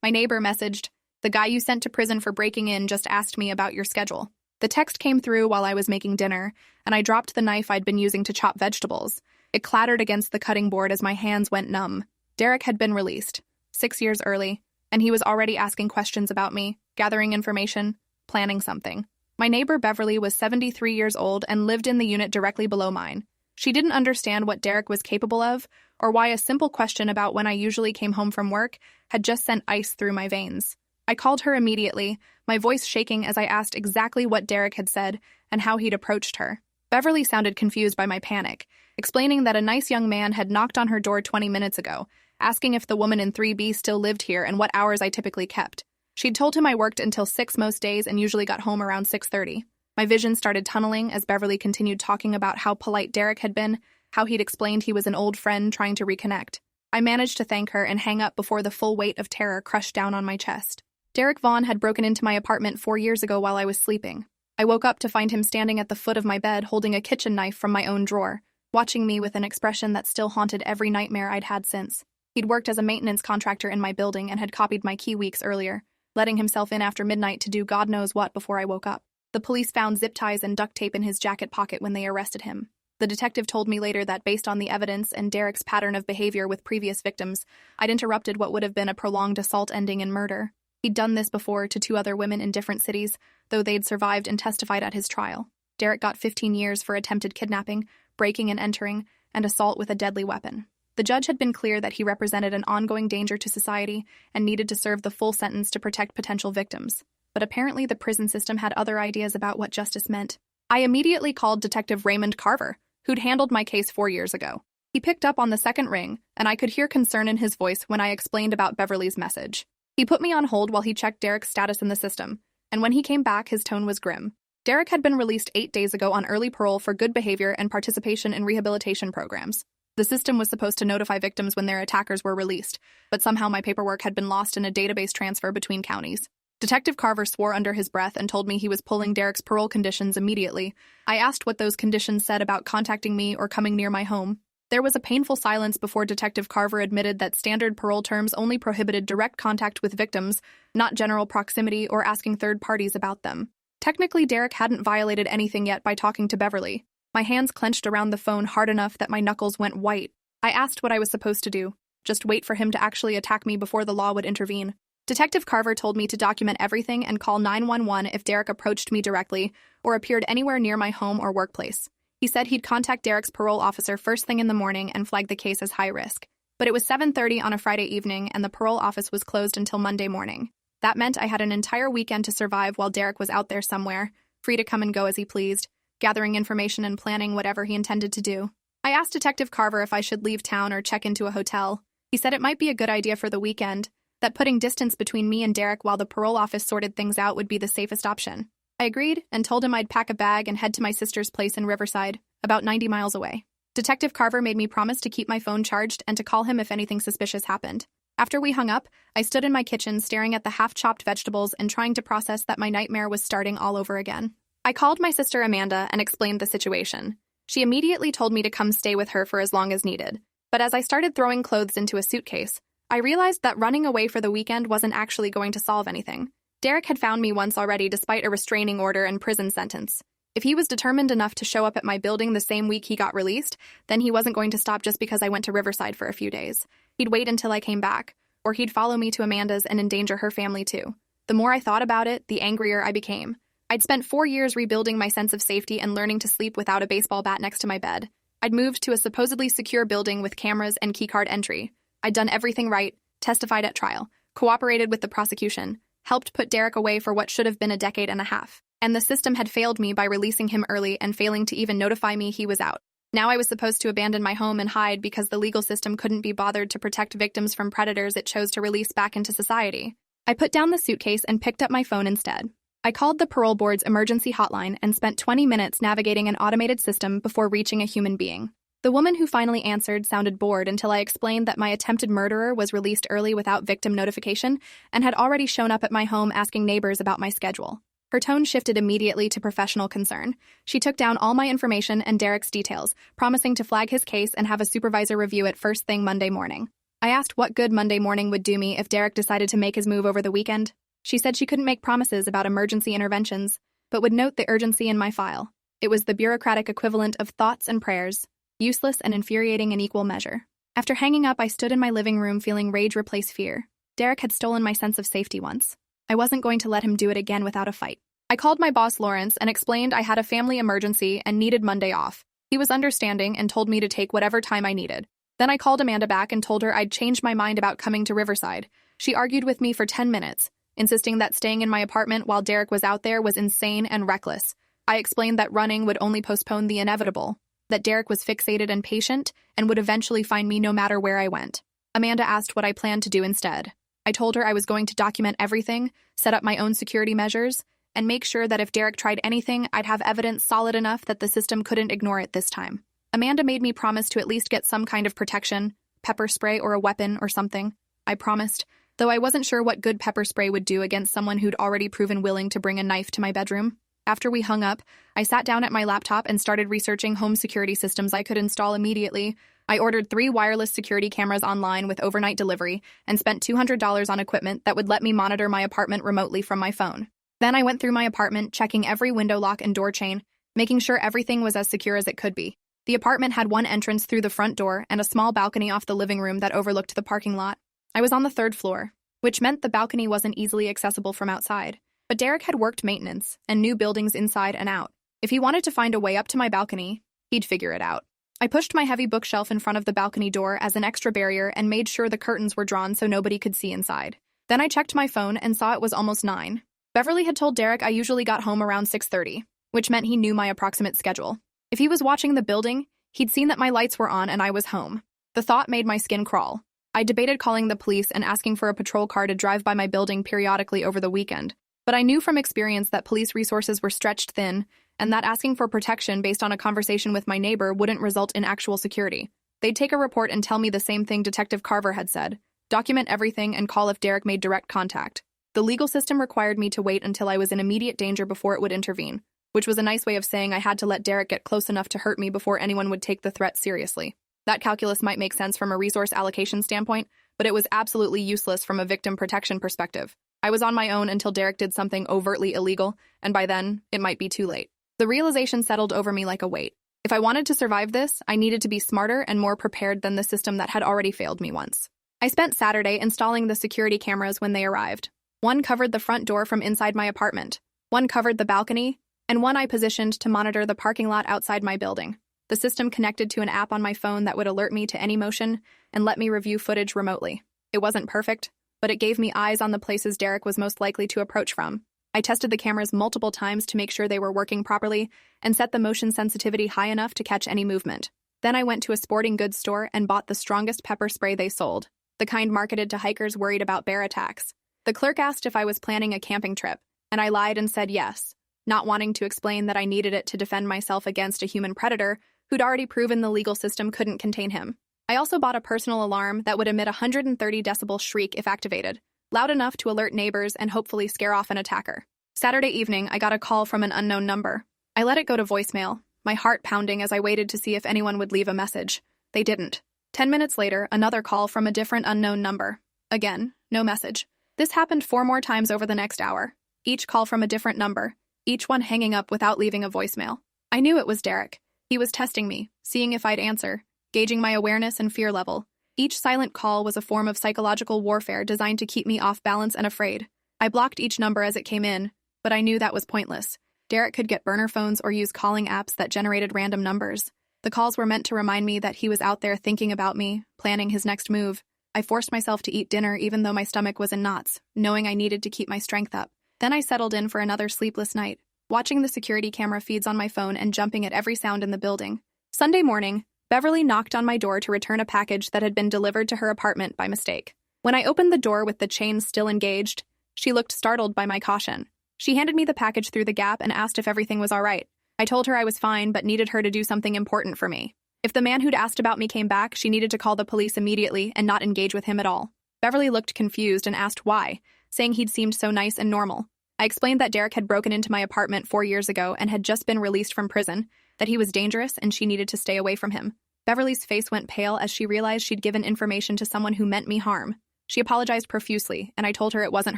My neighbor messaged, "The guy you sent to prison for breaking in just asked me about your schedule." The text came through while I was making dinner, and I dropped the knife I'd been using to chop vegetables. It clattered against the cutting board as my hands went numb. Derek had been released, 6 years early, and he was already asking questions about me, gathering information, planning something. My neighbor Beverly was 73 years old and lived in the unit directly below mine. She didn't understand what Derek was capable of, or why a simple question about when I usually came home from work had just sent ice through my veins. I called her immediately, my voice shaking as I asked exactly what Derek had said and how he'd approached her. Beverly sounded confused by my panic, explaining that a nice young man had knocked on her door 20 minutes ago, asking if the woman in 3B still lived here and what hours I typically kept. She'd told him I worked until 6 most days and usually got home around 6:30. My vision started tunneling as Beverly continued talking about how polite Derek had been, how he'd explained he was an old friend trying to reconnect. I managed to thank her and hang up before the full weight of terror crushed down on my chest. Derek Vaughn had broken into my apartment 4 years ago while I was sleeping. I woke up to find him standing at the foot of my bed holding a kitchen knife from my own drawer, watching me with an expression that still haunted every nightmare I'd had since. He'd worked as a maintenance contractor in my building and had copied my key weeks earlier, letting himself in after midnight to do God knows what before I woke up. The police found zip ties and duct tape in his jacket pocket when they arrested him. The detective told me later that based on the evidence and Derek's pattern of behavior with previous victims, I'd interrupted what would have been a prolonged assault ending in murder. He'd done this before to 2 other women in different cities, though they'd survived and testified at his trial. Derek got 15 years for attempted kidnapping, breaking and entering, and assault with a deadly weapon. The judge had been clear that he represented an ongoing danger to society and needed to serve the full sentence to protect potential victims. But apparently the prison system had other ideas about what justice meant. I immediately called Detective Raymond Carver, who'd handled my case 4 years ago. He picked up on the second ring, and I could hear concern in his voice when I explained about Beverly's message. He put me on hold while he checked Derek's status in the system, and when he came back, his tone was grim. Derek had been released 8 days ago on early parole for good behavior and participation in rehabilitation programs. The system was supposed to notify victims when their attackers were released, but somehow my paperwork had been lost in a database transfer between counties. Detective Carver swore under his breath and told me he was pulling Derek's parole conditions immediately. I asked what those conditions said about contacting me or coming near my home. There was a painful silence before Detective Carver admitted that standard parole terms only prohibited direct contact with victims, not general proximity or asking third parties about them. Technically, Derek hadn't violated anything yet by talking to Beverly. My hands clenched around the phone hard enough that my knuckles went white. I asked what I was supposed to do. Just wait for him to actually attack me before the law would intervene. Detective Carver told me to document everything and call 911 if Derek approached me directly or appeared anywhere near my home or workplace. He said he'd contact Derek's parole officer first thing in the morning and flag the case as high risk. But it was 7:30 on a Friday evening and the parole office was closed until Monday morning. That meant I had an entire weekend to survive while Derek was out there somewhere, free to come and go as he pleased, gathering information and planning whatever he intended to do. I asked Detective Carver if I should leave town or check into a hotel. He said it might be a good idea for the weekend, that putting distance between me and Derek while the parole office sorted things out would be the safest option. I agreed and told him I'd pack a bag and head to my sister's place in Riverside, about 90 miles away. Detective Carver made me promise to keep my phone charged and to call him if anything suspicious happened. After we hung up, I stood in my kitchen staring at the half-chopped vegetables and trying to process that my nightmare was starting all over again. I called my sister Amanda and explained the situation. She immediately told me to come stay with her for as long as needed. But as I started throwing clothes into a suitcase, I realized that running away for the weekend wasn't actually going to solve anything. Derek had found me once already despite a restraining order and prison sentence. If he was determined enough to show up at my building the same week he got released, then he wasn't going to stop just because I went to Riverside for a few days. He'd wait until I came back, or he'd follow me to Amanda's and endanger her family too. The more I thought about it, the angrier I became. I'd spent 4 years rebuilding my sense of safety and learning to sleep without a baseball bat next to my bed. I'd moved to a supposedly secure building with cameras and keycard entry. I'd done everything right, testified at trial, cooperated with the prosecution, helped put Derek away for what should have been a decade and a half. And the system had failed me by releasing him early and failing to even notify me he was out. Now I was supposed to abandon my home and hide because the legal system couldn't be bothered to protect victims from predators it chose to release back into society. I put down the suitcase and picked up my phone instead. I called the parole board's emergency hotline and spent 20 minutes navigating an automated system before reaching a human being. The woman who finally answered sounded bored until I explained that my attempted murderer was released early without victim notification and had already shown up at my home asking neighbors about my schedule. Her tone shifted immediately to professional concern. She took down all my information and Derek's details, promising to flag his case and have a supervisor review it first thing Monday morning. I asked what good Monday morning would do me if Derek decided to make his move over the weekend. She said she couldn't make promises about emergency interventions, but would note the urgency in my file. It was the bureaucratic equivalent of thoughts and prayers, useless and infuriating in equal measure. After hanging up, I stood in my living room feeling rage replace fear. Derek had stolen my sense of safety once. I wasn't going to let him do it again without a fight. I called my boss Lawrence and explained I had a family emergency and needed Monday off. He was understanding and told me to take whatever time I needed. Then I called Amanda back and told her I'd changed my mind about coming to Riverside. She argued with me for 10 minutes, insisting that staying in my apartment while Derek was out there was insane and reckless. I explained that running would only postpone the inevitable, that Derek was fixated and patient and would eventually find me no matter where I went. Amanda asked what I planned to do instead. I told her I was going to document everything, set up my own security measures, and make sure that if Derek tried anything, I'd have evidence solid enough that the system couldn't ignore it this time. Amanda made me promise to at least get some kind of protection, pepper spray or a weapon or something. I promised, though I wasn't sure what good pepper spray would do against someone who'd already proven willing to bring a knife to my bedroom. After we hung up, I sat down at my laptop and started researching home security systems I could install immediately. I ordered 3 wireless security cameras online with overnight delivery and spent $200 on equipment that would let me monitor my apartment remotely from my phone. Then I went through my apartment, checking every window lock and door chain, making sure everything was as secure as it could be. The apartment had one entrance through the front door and a small balcony off the living room that overlooked the parking lot. I was on the 3rd floor, which meant the balcony wasn't easily accessible from outside. But Derek had worked maintenance and knew buildings inside and out. If he wanted to find a way up to my balcony, he'd figure it out. I pushed my heavy bookshelf in front of the balcony door as an extra barrier and made sure the curtains were drawn so nobody could see inside. Then I checked my phone and saw it was almost 9. Beverly had told Derek I usually got home around 6:30, which meant he knew my approximate schedule. If he was watching the building, he'd seen that my lights were on and I was home. The thought made my skin crawl. I debated calling the police and asking for a patrol car to drive by my building periodically over the weekend. But I knew from experience that police resources were stretched thin, and that asking for protection based on a conversation with my neighbor wouldn't result in actual security. They'd take a report and tell me the same thing Detective Carver had said: document everything and call if Derek made direct contact. The legal system required me to wait until I was in immediate danger before it would intervene, which was a nice way of saying I had to let Derek get close enough to hurt me before anyone would take the threat seriously. That calculus might make sense from a resource allocation standpoint, but it was absolutely useless from a victim protection perspective. I was on my own until Derek did something overtly illegal, and by then, it might be too late. The realization settled over me like a weight. If I wanted to survive this, I needed to be smarter and more prepared than the system that had already failed me once. I spent Saturday installing the security cameras when they arrived. One covered the front door from inside my apartment, one covered the balcony, and one I positioned to monitor the parking lot outside my building. The system connected to an app on my phone that would alert me to any motion and let me review footage remotely. It wasn't perfect, but it gave me eyes on the places Derek was most likely to approach from. I tested the cameras multiple times to make sure they were working properly and set the motion sensitivity high enough to catch any movement. Then I went to a sporting goods store and bought the strongest pepper spray they sold, the kind marketed to hikers worried about bear attacks. The clerk asked if I was planning a camping trip, and I lied and said yes, not wanting to explain that I needed it to defend myself against a human predator who'd already proven the legal system couldn't contain him. I also bought a personal alarm that would emit a 130 decibel shriek if activated, loud enough to alert neighbors and hopefully scare off an attacker. Saturday evening, I got a call from an unknown number. I let it go to voicemail, my heart pounding as I waited to see if anyone would leave a message. They didn't. 10 minutes later, another call from a different unknown number. Again, no message. This happened 4 more times over the next hour, each call from a different number, each one hanging up without leaving a voicemail. I knew it was Derek. He was testing me, seeing if I'd answer, gauging my awareness and fear level. Each silent call was a form of psychological warfare designed to keep me off balance and afraid. I blocked each number as it came in, but I knew that was pointless. Derek could get burner phones or use calling apps that generated random numbers. The calls were meant to remind me that he was out there thinking about me, planning his next move. I forced myself to eat dinner even though my stomach was in knots, knowing I needed to keep my strength up. Then I settled in for another sleepless night, watching the security camera feeds on my phone and jumping at every sound in the building. Sunday morning, Beverly knocked on my door to return a package that had been delivered to her apartment by mistake. When I opened the door with the chain still engaged, she looked startled by my caution. She handed me the package through the gap and asked if everything was all right. I told her I was fine but needed her to do something important for me. If the man who'd asked about me came back, she needed to call the police immediately and not engage with him at all. Beverly looked confused and asked why, saying he'd seemed so nice and normal. I explained that Derek had broken into my apartment 4 years ago and had just been released from prison, that he was dangerous and she needed to stay away from him. Beverly's face went pale as she realized she'd given information to someone who meant me harm. She apologized profusely, and I told her it wasn't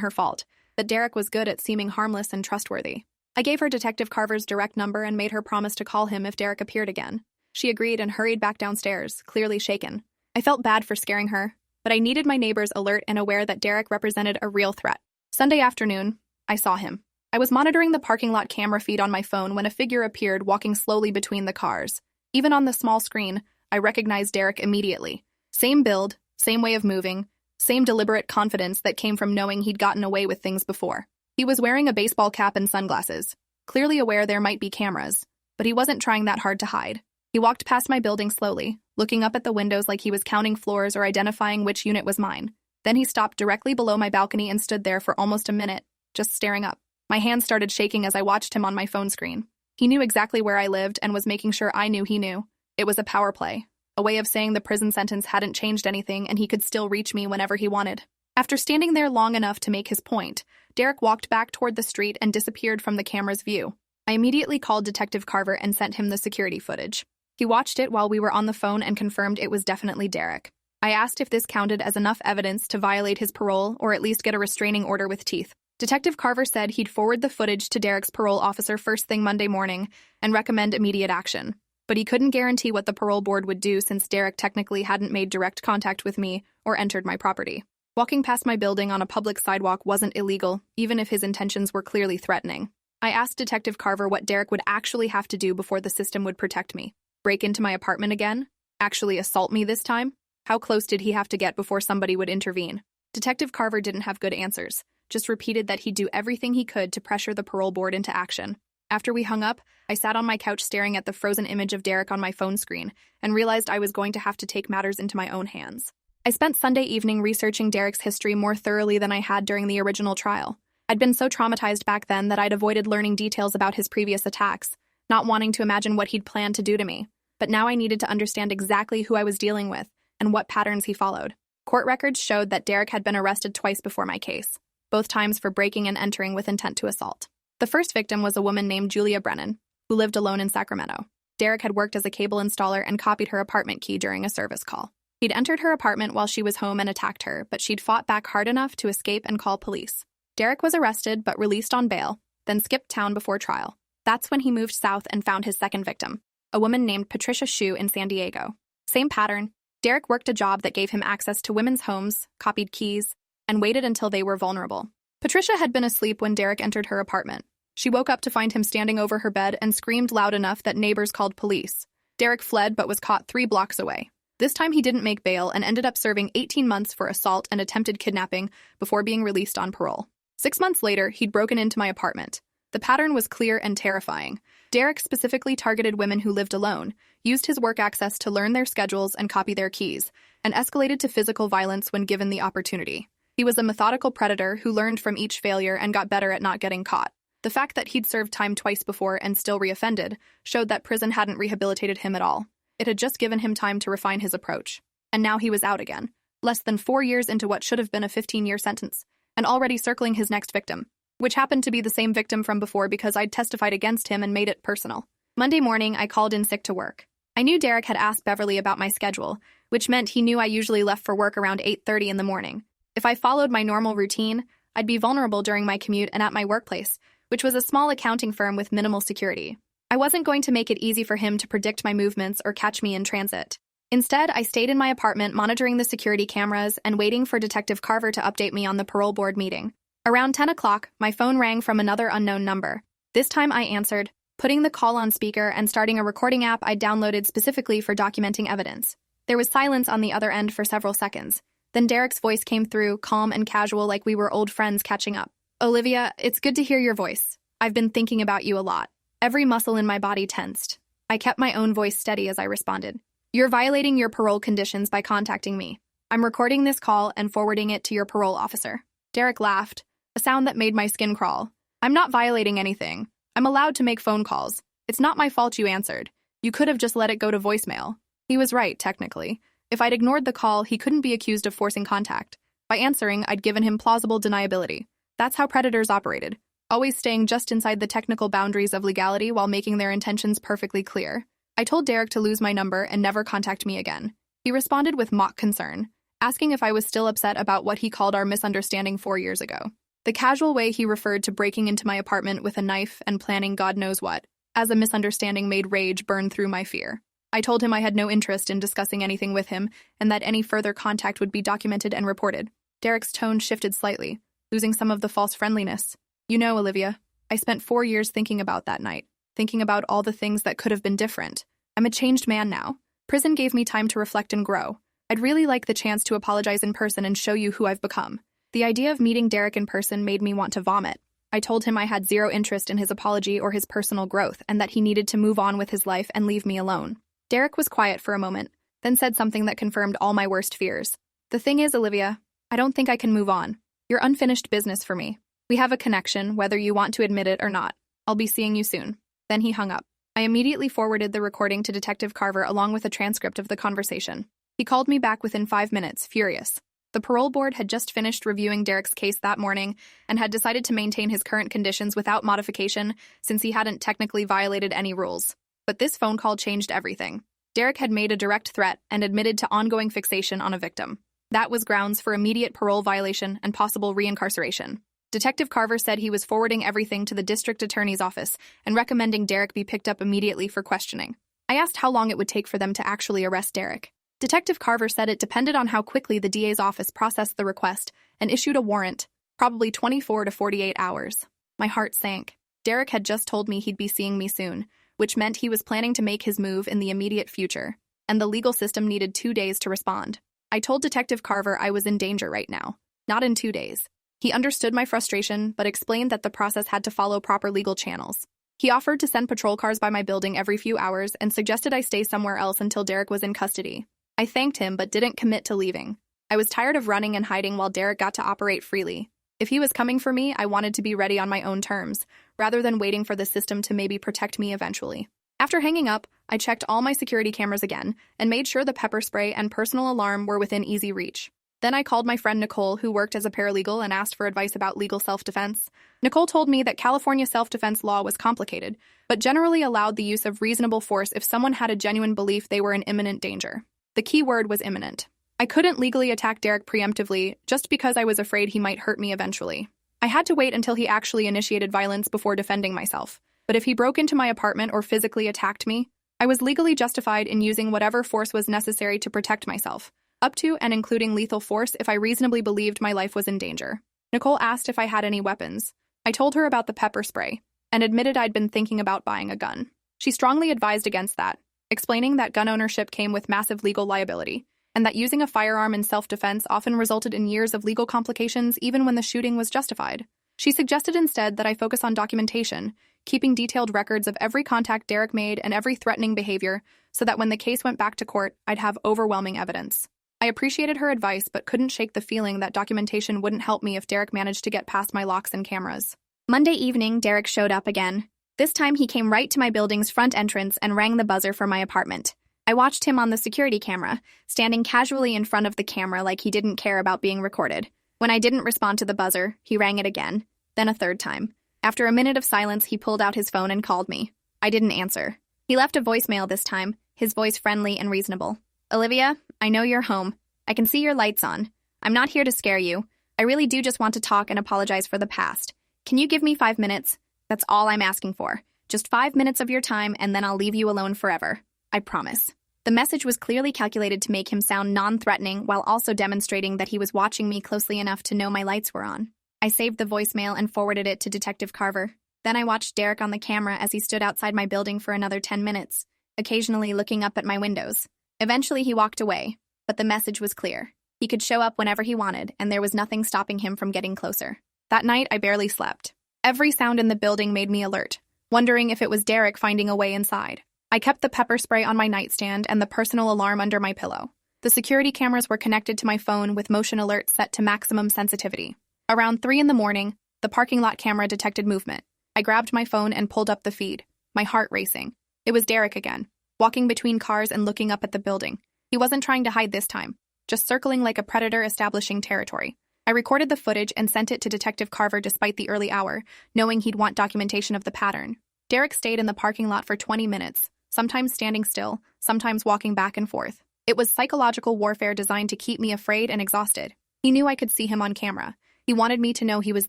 her fault, that Derek was good at seeming harmless and trustworthy. I gave her Detective Carver's direct number and made her promise to call him if Derek appeared again. She agreed and hurried back downstairs, clearly shaken. I felt bad for scaring her, but I needed my neighbors alert and aware that Derek represented a real threat. Sunday afternoon, I saw him. I was monitoring the parking lot camera feed on my phone when a figure appeared walking slowly between the cars. Even on the small screen, I recognized Derek immediately. Same build, same way of moving, same deliberate confidence that came from knowing he'd gotten away with things before. He was wearing a baseball cap and sunglasses, clearly aware there might be cameras, but he wasn't trying that hard to hide. He walked past my building slowly, looking up at the windows like he was counting floors or identifying which unit was mine. Then he stopped directly below my balcony and stood there for almost a minute, just staring up. My hands started shaking as I watched him on my phone screen. He knew exactly where I lived and was making sure I knew he knew. It was a power play, a way of saying the prison sentence hadn't changed anything and he could still reach me whenever he wanted. After standing there long enough to make his point, Derek walked back toward the street and disappeared from the camera's view. I immediately called Detective Carver and sent him the security footage. He watched it while we were on the phone and confirmed it was definitely Derek. I asked if this counted as enough evidence to violate his parole or at least get a restraining order with teeth. Detective Carver said he'd forward the footage to Derek's parole officer first thing Monday morning and recommend immediate action. But he couldn't guarantee what the parole board would do since Derek technically hadn't made direct contact with me or entered my property. Walking past my building on a public sidewalk wasn't illegal, even if his intentions were clearly threatening. I asked Detective Carver what Derek would actually have to do before the system would protect me. Break into my apartment again? Actually assault me this time? How close did he have to get before somebody would intervene? Detective Carver didn't have good answers, just repeated that he'd do everything he could to pressure the parole board into action. After we hung up, I sat on my couch staring at the frozen image of Derek on my phone screen and realized I was going to have to take matters into my own hands. I spent Sunday evening researching Derek's history more thoroughly than I had during the original trial. I'd been so traumatized back then that I'd avoided learning details about his previous attacks, not wanting to imagine what he'd planned to do to me. But now I needed to understand exactly who I was dealing with and what patterns he followed. Court records showed that Derek had been arrested twice before my case, both times for breaking and entering with intent to assault. The first victim was a woman named Julia Brennan, who lived alone in Sacramento. Derek had worked as a cable installer and copied her apartment key during a service call. He'd entered her apartment while she was home and attacked her, but she'd fought back hard enough to escape and call police. Derek was arrested but released on bail, then skipped town before trial. That's when he moved south and found his second victim, a woman named Patricia Shu in San Diego. Same pattern. Derek worked a job that gave him access to women's homes, copied keys, and waited until they were vulnerable. Patricia had been asleep when Derek entered her apartment. She woke up to find him standing over her bed and screamed loud enough that neighbors called police. Derek fled but was caught 3 blocks away. This time he didn't make bail and ended up serving 18 months for assault and attempted kidnapping before being released on parole. 6 months later, he'd broken into my apartment. The pattern was clear and terrifying. Derek specifically targeted women who lived alone, used his work access to learn their schedules and copy their keys, and escalated to physical violence when given the opportunity. He was a methodical predator who learned from each failure and got better at not getting caught. The fact that he'd served time twice before and still reoffended showed that prison hadn't rehabilitated him at all. It had just given him time to refine his approach. And now he was out again, less than 4 years into what should have been a 15-year sentence, and already circling his next victim, which happened to be the same victim from before because I'd testified against him and made it personal. Monday morning, I called in sick to work. I knew Derek had asked Beverly about my schedule, which meant he knew I usually left for work around 8:30 in the morning. If I followed my normal routine, I'd be vulnerable during my commute and at my workplace, which was a small accounting firm with minimal security. I wasn't going to make it easy for him to predict my movements or catch me in transit. Instead, I stayed in my apartment monitoring the security cameras and waiting for Detective Carver to update me on the parole board meeting. Around 10 o'clock, my phone rang from another unknown number. This time I answered, putting the call on speaker and starting a recording app I downloaded specifically for documenting evidence. There was silence on the other end for several seconds. Then Derek's voice came through, calm and casual like we were old friends catching up. "Olivia, it's good to hear your voice. I've been thinking about you a lot." Every muscle in my body tensed. I kept my own voice steady as I responded. "You're violating your parole conditions by contacting me. I'm recording this call and forwarding it to your parole officer." Derek laughed, a sound that made my skin crawl. "I'm not violating anything. I'm allowed to make phone calls. It's not my fault you answered. You could have just let it go to voicemail." He was right, technically. If I'd ignored the call, he couldn't be accused of forcing contact. By answering, I'd given him plausible deniability. That's how predators operated, always staying just inside the technical boundaries of legality while making their intentions perfectly clear. I told Derek to lose my number and never contact me again. He responded with mock concern, asking if I was still upset about what he called our misunderstanding 4 years ago. The casual way he referred to breaking into my apartment with a knife and planning God knows what, as a misunderstanding made rage burn through my fear. I told him I had no interest in discussing anything with him and that any further contact would be documented and reported. Derek's tone shifted slightly, losing some of the false friendliness. You know, Olivia, I spent 4 years thinking about that night, thinking about all the things that could have been different. I'm a changed man now. Prison gave me time to reflect and grow. I'd really like the chance to apologize in person and show you who I've become. The idea of meeting Derek in person made me want to vomit. I told him I had zero interest in his apology or his personal growth and that he needed to move on with his life and leave me alone. Derek was quiet for a moment, then said something that confirmed all my worst fears. The thing is, Olivia, I don't think I can move on. You're unfinished business for me. We have a connection, whether you want to admit it or not. I'll be seeing you soon. Then he hung up. I immediately forwarded the recording to Detective Carver along with a transcript of the conversation. He called me back within 5 minutes, furious. The parole board had just finished reviewing Derek's case that morning and had decided to maintain his current conditions without modification since he hadn't technically violated any rules. But this phone call changed everything. Derek had made a direct threat and admitted to ongoing fixation on a victim. That was grounds for immediate parole violation and possible reincarceration. Detective Carver said he was forwarding everything to the district attorney's office and recommending Derek be picked up immediately for questioning. I asked how long it would take for them to actually arrest Derek. Detective Carver said it depended on how quickly the DA's office processed the request and issued a warrant, probably 24 to 48 hours. My heart sank. Derek had just told me he'd be seeing me soon, which meant he was planning to make his move in the immediate future, and the legal system needed 2 days to respond. I told Detective Carver I was in danger right now, not in 2 days. He understood my frustration, but explained that the process had to follow proper legal channels. He offered to send patrol cars by my building every few hours and suggested I stay somewhere else until Derek was in custody. I thanked him but didn't commit to leaving. I was tired of running and hiding while Derek got to operate freely. If he was coming for me, I wanted to be ready on my own terms, rather than waiting for the system to maybe protect me eventually. After hanging up, I checked all my security cameras again and made sure the pepper spray and personal alarm were within easy reach. Then I called my friend Nicole, who worked as a paralegal, and asked for advice about legal self-defense. Nicole told me that California self-defense law was complicated, but generally allowed the use of reasonable force if someone had a genuine belief they were in imminent danger. The key word was imminent. I couldn't legally attack Derek preemptively just because I was afraid he might hurt me eventually. I had to wait until he actually initiated violence before defending myself. But if he broke into my apartment or physically attacked me, I was legally justified in using whatever force was necessary to protect myself, up to and including lethal force if I reasonably believed my life was in danger. Nicole asked if I had any weapons. I told her about the pepper spray and admitted I'd been thinking about buying a gun. She strongly advised against that, explaining that gun ownership came with massive legal liability, and that using a firearm in self-defense often resulted in years of legal complications even when the shooting was justified. She suggested instead that I focus on documentation, keeping detailed records of every contact Derek made and every threatening behavior, so that when the case went back to court, I'd have overwhelming evidence. I appreciated her advice but couldn't shake the feeling that documentation wouldn't help me if Derek managed to get past my locks and cameras. Monday evening, Derek showed up again. This time he came right to my building's front entrance and rang the buzzer for my apartment. I watched him on the security camera, standing casually in front of the camera like he didn't care about being recorded. When I didn't respond to the buzzer, he rang it again, then a third time. After a minute of silence, he pulled out his phone and called me. I didn't answer. He left a voicemail this time, his voice friendly and reasonable. Olivia, I know you're home. I can see your lights on. I'm not here to scare you. I really do just want to talk and apologize for the past. Can you give me 5 minutes? That's all I'm asking for. Just 5 minutes of your time and then I'll leave you alone forever. I promise. The message was clearly calculated to make him sound non-threatening while also demonstrating that he was watching me closely enough to know my lights were on. I saved the voicemail and forwarded it to Detective Carver. Then I watched Derek on the camera as he stood outside my building for another 10 minutes, occasionally looking up at my windows. Eventually he walked away, but the message was clear. He could show up whenever he wanted, and there was nothing stopping him from getting closer. That night, I barely slept. Every sound in the building made me alert, wondering if it was Derek finding a way inside. I kept the pepper spray on my nightstand and the personal alarm under my pillow. The security cameras were connected to my phone with motion alert set to maximum sensitivity. Around 3 in the morning, the parking lot camera detected movement. I grabbed my phone and pulled up the feed, my heart racing. It was Derek again, walking between cars and looking up at the building. He wasn't trying to hide this time, just circling like a predator establishing territory. I recorded the footage and sent it to Detective Carver despite the early hour, knowing he'd want documentation of the pattern. Derek stayed in the parking lot for 20 minutes, sometimes standing still, sometimes walking back and forth. It was psychological warfare designed to keep me afraid and exhausted. He knew I could see him on camera. He wanted me to know he was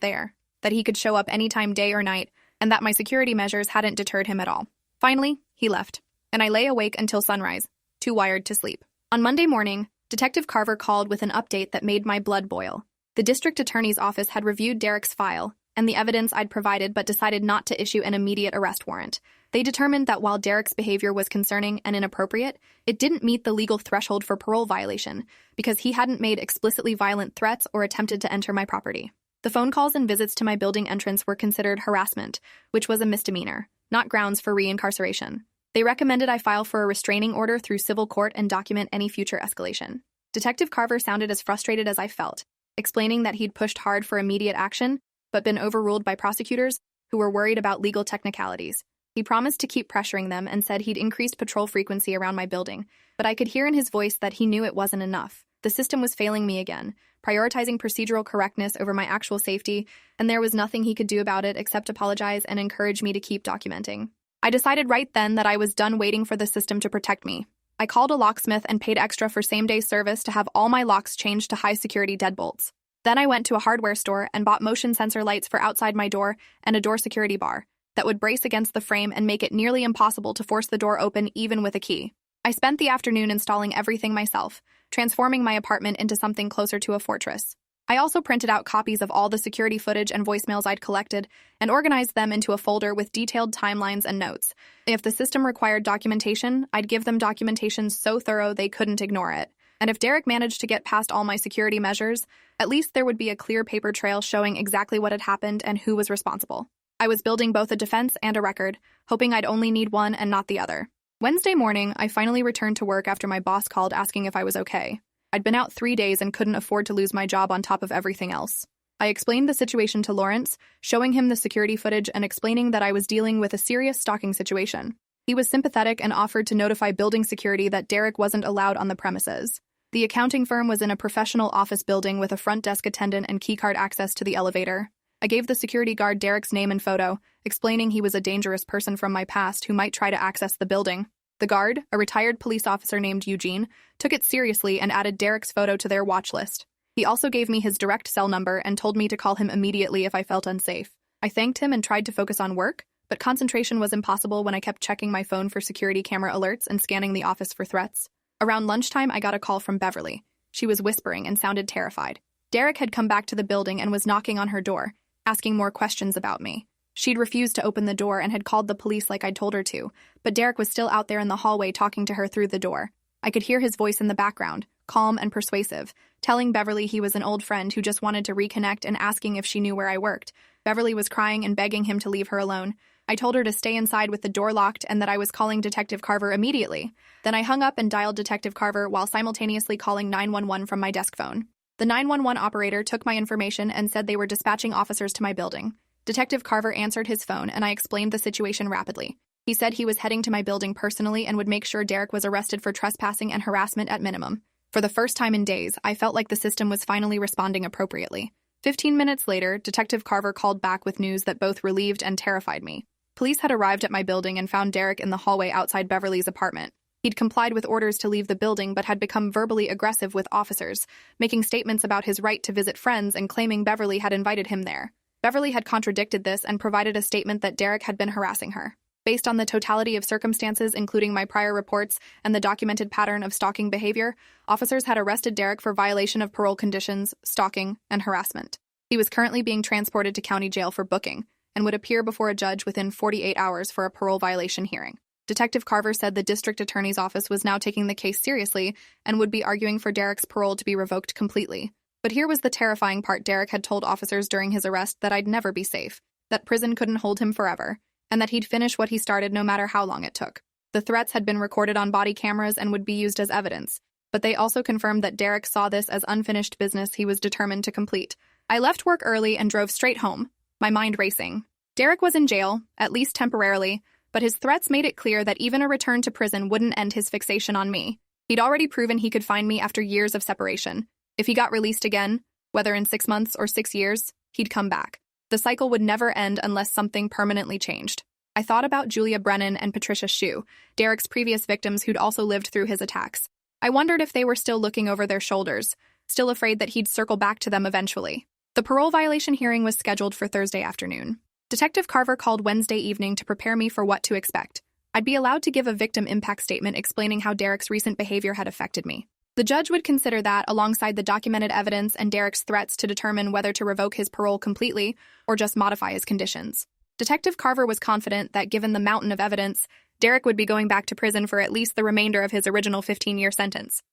there, that he could show up anytime, day or night, and that my security measures hadn't deterred him at all. Finally, he left, and I lay awake until sunrise, too wired to sleep. On Monday morning, Detective Carver called with an update that made my blood boil. The district attorney's office had reviewed Derek's file and the evidence I'd provided but decided not to issue an immediate arrest warrant. They determined that while Derek's behavior was concerning and inappropriate, it didn't meet the legal threshold for parole violation because he hadn't made explicitly violent threats or attempted to enter my property. The phone calls and visits to my building entrance were considered harassment, which was a misdemeanor, not grounds for reincarceration. They recommended I file for a restraining order through civil court and document any future escalation. Detective Carver sounded as frustrated as I felt, explaining that he'd pushed hard for immediate action, but been overruled by prosecutors who were worried about legal technicalities. He promised to keep pressuring them and said he'd increased patrol frequency around my building, but I could hear in his voice that he knew it wasn't enough. The system was failing me again, prioritizing procedural correctness over my actual safety, and there was nothing he could do about it except apologize and encourage me to keep documenting. I decided right then that I was done waiting for the system to protect me. I called a locksmith and paid extra for same-day service to have all my locks changed to high-security deadbolts. Then I went to a hardware store and bought motion sensor lights for outside my door and a door security bar that would brace against the frame and make it nearly impossible to force the door open even with a key. I spent the afternoon installing everything myself, transforming my apartment into something closer to a fortress. I also printed out copies of all the security footage and voicemails I'd collected and organized them into a folder with detailed timelines and notes. If the system required documentation, I'd give them documentation so thorough they couldn't ignore it. And if Derek managed to get past all my security measures, at least there would be a clear paper trail showing exactly what had happened and who was responsible. I was building both a defense and a record, hoping I'd only need one and not the other. Wednesday morning, I finally returned to work after my boss called asking if I was okay. I'd been out 3 days and couldn't afford to lose my job on top of everything else. I explained the situation to Lawrence, showing him the security footage and explaining that I was dealing with a serious stalking situation. He was sympathetic and offered to notify building security that Derek wasn't allowed on the premises. The accounting firm was in a professional office building with a front desk attendant and keycard access to the elevator. I gave the security guard Derek's name and photo, explaining he was a dangerous person from my past who might try to access the building. The guard, a retired police officer named Eugene, took it seriously and added Derek's photo to their watch list. He also gave me his direct cell number and told me to call him immediately if I felt unsafe. I thanked him and tried to focus on work, but concentration was impossible when I kept checking my phone for security camera alerts and scanning the office for threats. Around lunchtime, I got a call from Beverly. She was whispering and sounded terrified. Derek had come back to the building and was knocking on her door, asking more questions about me. She'd refused to open the door and had called the police like I'd told her to, but Derek was still out there in the hallway talking to her through the door. I could hear his voice in the background, calm and persuasive, telling Beverly he was an old friend who just wanted to reconnect and asking if she knew where I worked. Beverly was crying and begging him to leave her alone. I told her to stay inside with the door locked and that I was calling Detective Carver immediately. Then I hung up and dialed Detective Carver while simultaneously calling 911 from my desk phone. The 911 operator took my information and said they were dispatching officers to my building. Detective Carver answered his phone and I explained the situation rapidly. He said he was heading to my building personally and would make sure Derek was arrested for trespassing and harassment at minimum. For the first time in days, I felt like the system was finally responding appropriately. 15 minutes later, Detective Carver called back with news that both relieved and terrified me. Police had arrived at my building and found Derek in the hallway outside Beverly's apartment. He'd complied with orders to leave the building but had become verbally aggressive with officers, making statements about his right to visit friends and claiming Beverly had invited him there. Beverly had contradicted this and provided a statement that Derek had been harassing her. Based on the totality of circumstances, including my prior reports and the documented pattern of stalking behavior, officers had arrested Derek for violation of parole conditions, stalking, and harassment. He was currently being transported to county jail for booking and would appear before a judge within 48 hours for a parole violation hearing. Detective Carver said the district attorney's office was now taking the case seriously and would be arguing for Derek's parole to be revoked completely. But here was the terrifying part. Derek had told officers during his arrest that I'd never be safe, that prison couldn't hold him forever, and that he'd finish what he started no matter how long it took. The threats had been recorded on body cameras and would be used as evidence, but they also confirmed that Derek saw this as unfinished business he was determined to complete. I left work early and drove straight home, my mind racing. Derek was in jail, at least temporarily, but his threats made it clear that even a return to prison wouldn't end his fixation on me. He'd already proven he could find me after years of separation. If he got released again, whether in 6 months or 6 years, he'd come back. The cycle would never end unless something permanently changed. I thought about Julia Brennan and Patricia Shu, Derek's previous victims who'd also lived through his attacks. I wondered if they were still looking over their shoulders, still afraid that he'd circle back to them eventually. The parole violation hearing was scheduled for Thursday afternoon. Detective Carver called Wednesday evening to prepare me for what to expect. I'd be allowed to give a victim impact statement explaining how Derek's recent behavior had affected me. The judge would consider that alongside the documented evidence and Derek's threats to determine whether to revoke his parole completely or just modify his conditions. Detective Carver was confident that given the mountain of evidence, Derek would be going back to prison for at least the remainder of his original 15-year sentence.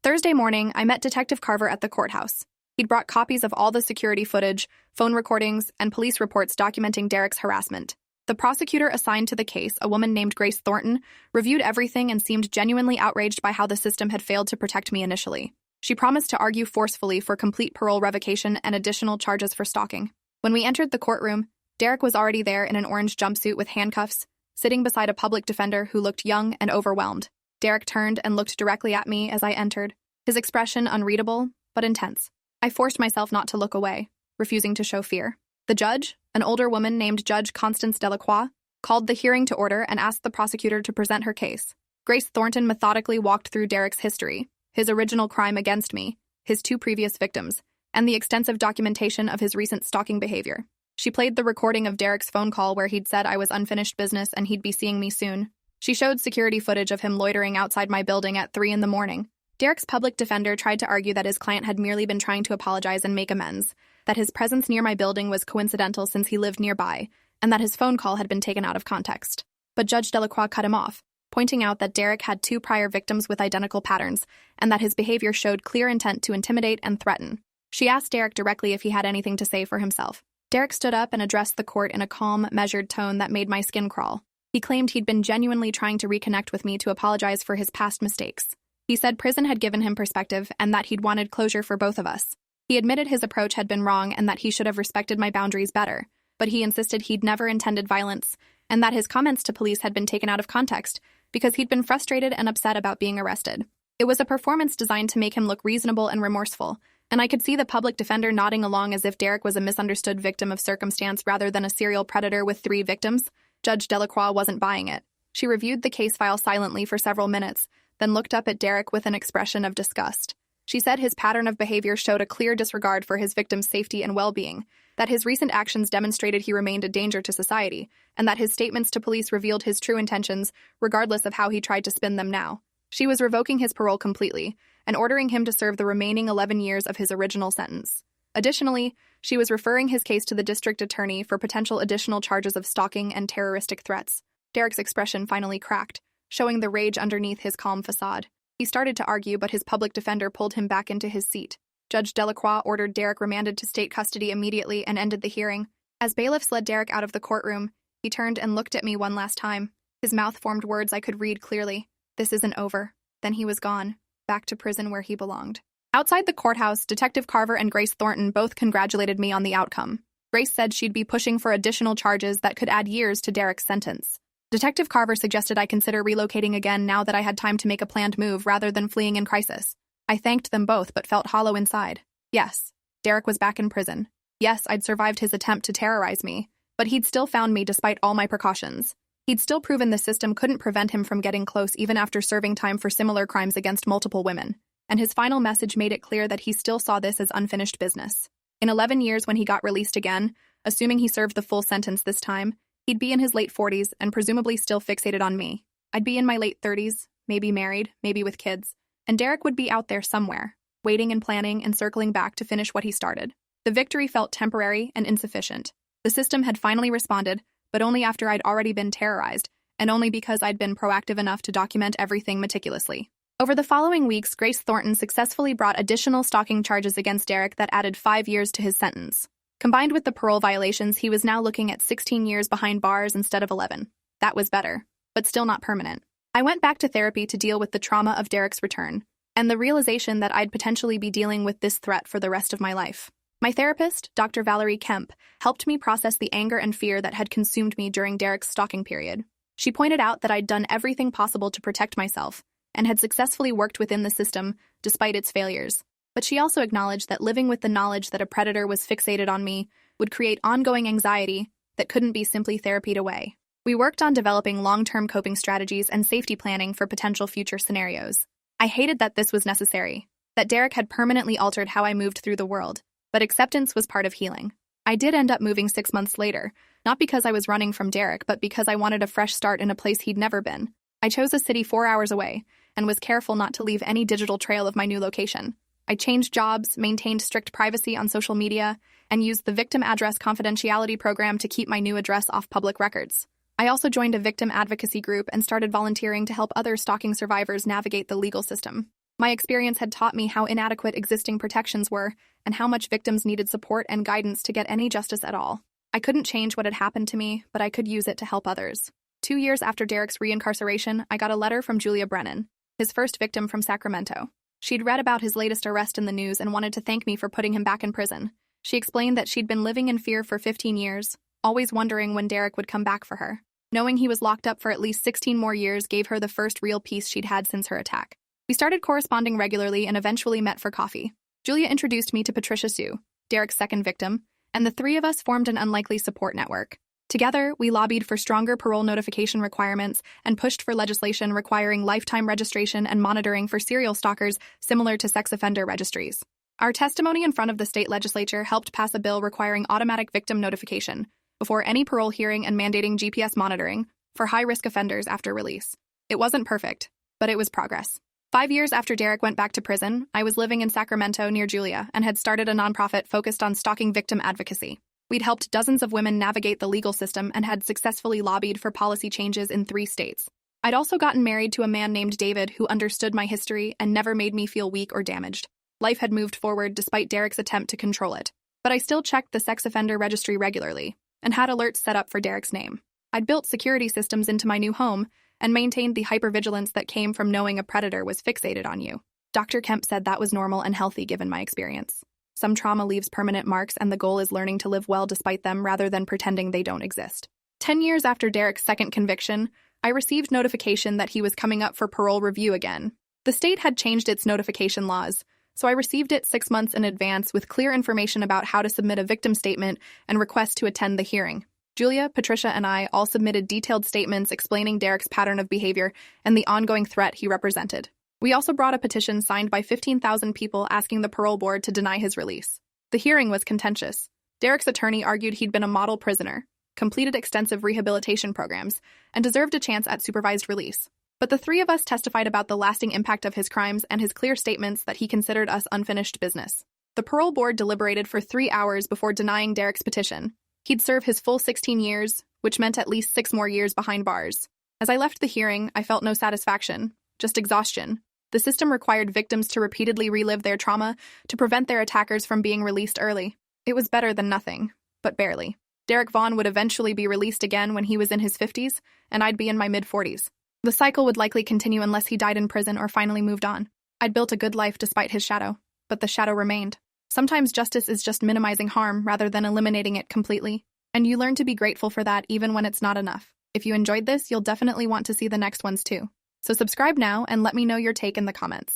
Thursday morning, I met Detective Carver at the courthouse. He'd brought copies of all the security footage, phone recordings, and police reports documenting Derek's harassment. The prosecutor assigned to the case, a woman named Grace Thornton, reviewed everything and seemed genuinely outraged by how the system had failed to protect me initially. She promised to argue forcefully for complete parole revocation and additional charges for stalking. When we entered the courtroom, Derek was already there in an orange jumpsuit with handcuffs, sitting beside a public defender who looked young and overwhelmed. Derek turned and looked directly at me as I entered, his expression unreadable but intense. I forced myself not to look away, refusing to show fear. The judge, an older woman named Judge Constance Delacroix, called the hearing to order and asked the prosecutor to present her case. Grace Thornton methodically walked through Derek's history, his original crime against me, his 2 previous victims, and the extensive documentation of his recent stalking behavior. She played the recording of Derek's phone call where he'd said I was unfinished business and he'd be seeing me soon. She showed security footage of him loitering outside my building at 3 a.m. Derek's public defender tried to argue that his client had merely been trying to apologize and make amends, that his presence near my building was coincidental since he lived nearby, and that his phone call had been taken out of context. But Judge Delacroix cut him off, pointing out that Derek had 2 prior victims with identical patterns, and that his behavior showed clear intent to intimidate and threaten. She asked Derek directly if he had anything to say for himself. Derek stood up and addressed the court in a calm, measured tone that made my skin crawl. He claimed he'd been genuinely trying to reconnect with me to apologize for his past mistakes. He said prison had given him perspective and that he'd wanted closure for both of us. He admitted his approach had been wrong and that he should have respected my boundaries better, but he insisted he'd never intended violence and that his comments to police had been taken out of context because he'd been frustrated and upset about being arrested. It was a performance designed to make him look reasonable and remorseful, and I could see the public defender nodding along as if Derek was a misunderstood victim of circumstance rather than a serial predator with 3 victims. Judge Delacroix wasn't buying it. She reviewed the case file silently for several minutes, then looked up at Derek with an expression of disgust. She said his pattern of behavior showed a clear disregard for his victim's safety and well-being, that his recent actions demonstrated he remained a danger to society, and that his statements to police revealed his true intentions, regardless of how he tried to spin them now. She was revoking his parole completely and ordering him to serve the remaining 11 years of his original sentence. Additionally, she was referring his case to the district attorney for potential additional charges of stalking and terroristic threats. Derek's expression finally cracked, showing the rage underneath his calm facade. He started to argue, but his public defender pulled him back into his seat. Judge Delacroix ordered Derek remanded to state custody immediately and ended the hearing. As bailiffs led Derek out of the courtroom, he turned and looked at me one last time. His mouth formed words I could read clearly. This isn't over. Then he was gone, back to prison where he belonged. Outside the courthouse, Detective Carver and Grace Thornton both congratulated me on the outcome. Grace said she'd be pushing for additional charges that could add years to Derek's sentence. Detective Carver suggested I consider relocating again now that I had time to make a planned move rather than fleeing in crisis. I thanked them both but felt hollow inside. Yes, Derek was back in prison. Yes, I'd survived his attempt to terrorize me, but he'd still found me despite all my precautions. He'd still proven the system couldn't prevent him from getting close even after serving time for similar crimes against multiple women. And his final message made it clear that he still saw this as unfinished business. In 11 years when he got released again, assuming he served the full sentence this time, he'd be in his late 40s and presumably still fixated on me. I'd be in my late 30s, maybe married, maybe with kids, and Derek would be out there somewhere, waiting and planning and circling back to finish what he started. The victory felt temporary and insufficient. The system had finally responded, but only after I'd already been terrorized, and only because I'd been proactive enough to document everything meticulously. Over the following weeks, Grace Thornton successfully brought additional stalking charges against Derek that added 5 years to his sentence. Combined with the parole violations, he was now looking at 16 years behind bars instead of 11. That was better, but still not permanent. I went back to therapy to deal with the trauma of Derek's return, and the realization that I'd potentially be dealing with this threat for the rest of my life. My therapist, Dr. Valerie Kemp, helped me process the anger and fear that had consumed me during Derek's stalking period. She pointed out that I'd done everything possible to protect myself, and had successfully worked within the system despite its failures. But she also acknowledged that living with the knowledge that a predator was fixated on me would create ongoing anxiety that couldn't be simply therapied away. We worked on developing long-term coping strategies and safety planning for potential future scenarios. I hated that this was necessary, that Derek had permanently altered how I moved through the world, but acceptance was part of healing. I did end up moving 6 months later, not because I was running from Derek, but because I wanted a fresh start in a place he'd never been. I chose a city 4 hours away, and was careful not to leave any digital trail of my new location. I changed jobs, maintained strict privacy on social media, and used the Victim Address Confidentiality Program to keep my new address off public records. I also joined a victim advocacy group and started volunteering to help other stalking survivors navigate the legal system. My experience had taught me how inadequate existing protections were and how much victims needed support and guidance to get any justice at all. I couldn't change what had happened to me, but I could use it to help others. 2 years after Derek's reincarceration, I got a letter from Julia Brennan, his first victim from Sacramento. She'd read about his latest arrest in the news and wanted to thank me for putting him back in prison. She explained that she'd been living in fear for 15 years, always wondering when Derek would come back for her. Knowing he was locked up for at least 16 more years gave her the first real peace she'd had since her attack. We started corresponding regularly and eventually met for coffee. Julia introduced me to Patricia Sue, Derek's second victim, and the three of us formed an unlikely support network. Together, we lobbied for stronger parole notification requirements and pushed for legislation requiring lifetime registration and monitoring for serial stalkers similar to sex offender registries. Our testimony in front of the state legislature helped pass a bill requiring automatic victim notification before any parole hearing and mandating GPS monitoring for high-risk offenders after release. It wasn't perfect, but it was progress. 5 years after Derek went back to prison, I was living in Sacramento near Julia and had started a nonprofit focused on stalking victim advocacy. We'd helped dozens of women navigate the legal system and had successfully lobbied for policy changes in 3 states. I'd also gotten married to a man named David who understood my history and never made me feel weak or damaged. Life had moved forward despite Derek's attempt to control it. But I still checked the sex offender registry regularly and had alerts set up for Derek's name. I'd built security systems into my new home and maintained the hypervigilance that came from knowing a predator was fixated on you. Dr. Kemp said that was normal and healthy given my experience. Some trauma leaves permanent marks, and the goal is learning to live well despite them rather than pretending they don't exist. 10 years after Derek's second conviction, I received notification that he was coming up for parole review again. The state had changed its notification laws, so I received it 6 months in advance with clear information about how to submit a victim statement and request to attend the hearing. Julia, Patricia, and I all submitted detailed statements explaining Derek's pattern of behavior and the ongoing threat he represented. We also brought a petition signed by 15,000 people asking the parole board to deny his release. The hearing was contentious. Derek's attorney argued he'd been a model prisoner, completed extensive rehabilitation programs, and deserved a chance at supervised release. But the 3 of us testified about the lasting impact of his crimes and his clear statements that he considered us unfinished business. The parole board deliberated for 3 hours before denying Derek's petition. He'd serve his full 16 years, which meant at least 6 more years behind bars. As I left the hearing, I felt no satisfaction, just exhaustion. The system required victims to repeatedly relive their trauma to prevent their attackers from being released early. It was better than nothing, but barely. Derek Vaughn would eventually be released again when he was in his 50s, and I'd be in my mid-40s. The cycle would likely continue unless he died in prison or finally moved on. I'd built a good life despite his shadow, but the shadow remained. Sometimes justice is just minimizing harm rather than eliminating it completely, and you learn to be grateful for that even when it's not enough. If you enjoyed this, you'll definitely want to see the next ones too. So subscribe now and let me know your take in the comments.